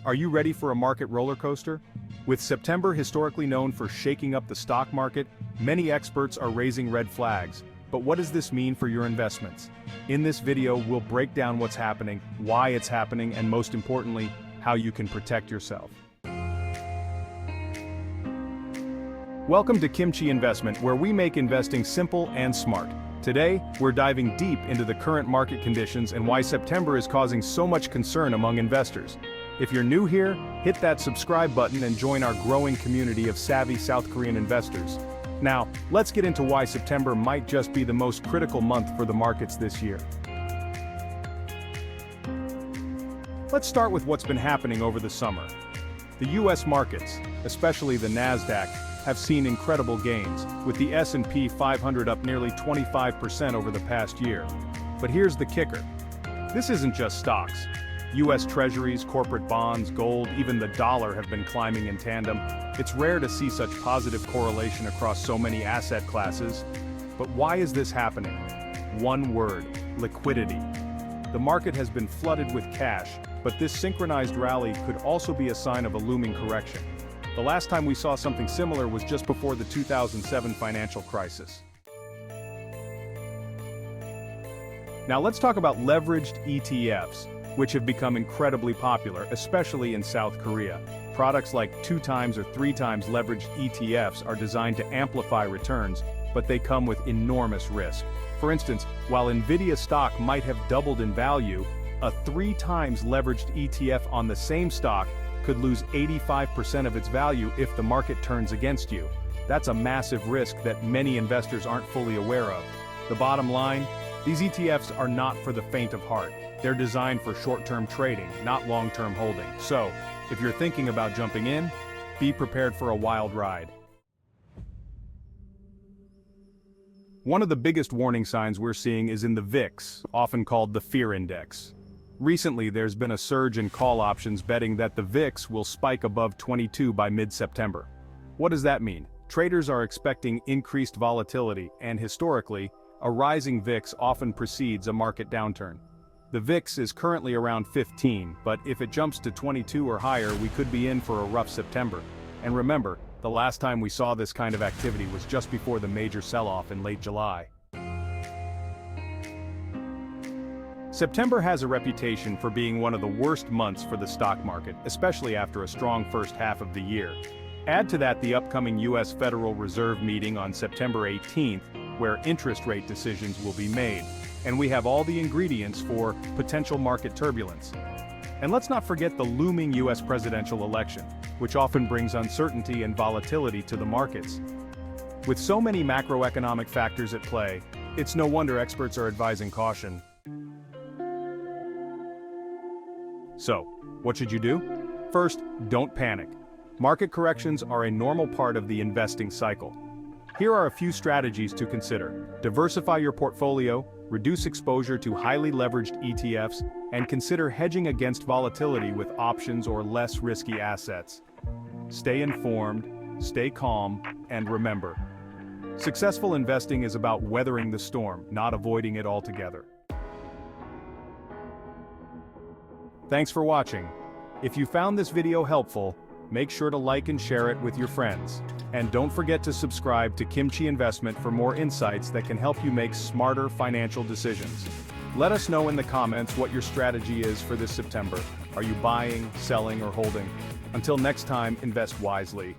Are you ready for a market roller coaster? With September historically known for shaking up the stock market, many experts are raising red flags. But what does this mean for your investments? In this video, we'll break down what's happening, why it's happening, and most importantly, how you can protect yourself. Welcome to Kimchi Investment, where we make investing simple and smart. Today, we're diving deep into the current market conditions and why September is causing so much concern among investors. If you're new here, hit that subscribe button and join our growing community of savvy South Korean investors. Now, let's get into why September might just be the most critical month for the markets this year. Let's start with what's been happening over the summer. The US markets, especially the Nasdaq, have seen incredible gains, with the S&P 500 up nearly 25% over the past year. But here's the kicker. This isn't just stocks. US treasuries, corporate bonds, gold, even the dollar have been climbing in tandem. It's rare to see such positive correlation across so many asset classes. But why is this happening? One word: liquidity. The market has been flooded with cash, but this synchronized rally could also be a sign of a looming correction. The last time we saw something similar was just before the 2007 financial crisis. Now let's talk about leveraged ETFs, which have become incredibly popular, especially in South Korea. Products like 2 times or 3 times leveraged ETFs are designed to amplify returns, but they come with enormous risk. For instance, while Nvidia stock might have doubled in value, a 3 times leveraged ETF on the same stock could lose 85% of its value if the market turns against you. That's a massive risk that many investors aren't fully aware of. The bottom line, these ETFs are not for the faint of heart. They're designed for short-term trading, not long-term holding. So, if you're thinking about jumping in, be prepared for a wild ride. One of the biggest warning signs we're seeing is in the VIX, often called the fear index. Recently, there's been a surge in call options betting that the VIX will spike above 22 by mid-September. What does that mean? Traders are expecting increased volatility, and historically, a rising VIX often precedes a market downturn. The VIX is currently around 15, but if it jumps to 22 or higher, we could be in for a rough September. And remember, the last time we saw this kind of activity was just before the major sell-off in late July. September has a reputation for being one of the worst months for the stock market, especially after a strong first half of the year. Add to that the upcoming US Federal Reserve meeting on September 18th, where interest rate decisions will be made, and we have all the ingredients for potential market turbulence. And let's not forget the looming US presidential election, which often brings uncertainty and volatility to the markets. With so many macroeconomic factors at play, it's no wonder experts are advising caution. So, what should you do? First, don't panic. Market corrections are a normal part of the investing cycle. Here are a few strategies to consider. Diversify your portfolio, reduce exposure to highly leveraged ETFs, and consider hedging against volatility with options or less risky assets. Stay informed, stay calm, and remember, successful investing is about weathering the storm, not avoiding it altogether. Thanks for watching. If you found this video helpful, make sure to like and share it with your friends. And don't forget to subscribe to Kimchi Investment for more insights that can help you make smarter financial decisions. Let us know in the comments what your strategy is for this September. Are you buying, selling, or holding? Until next time, invest wisely.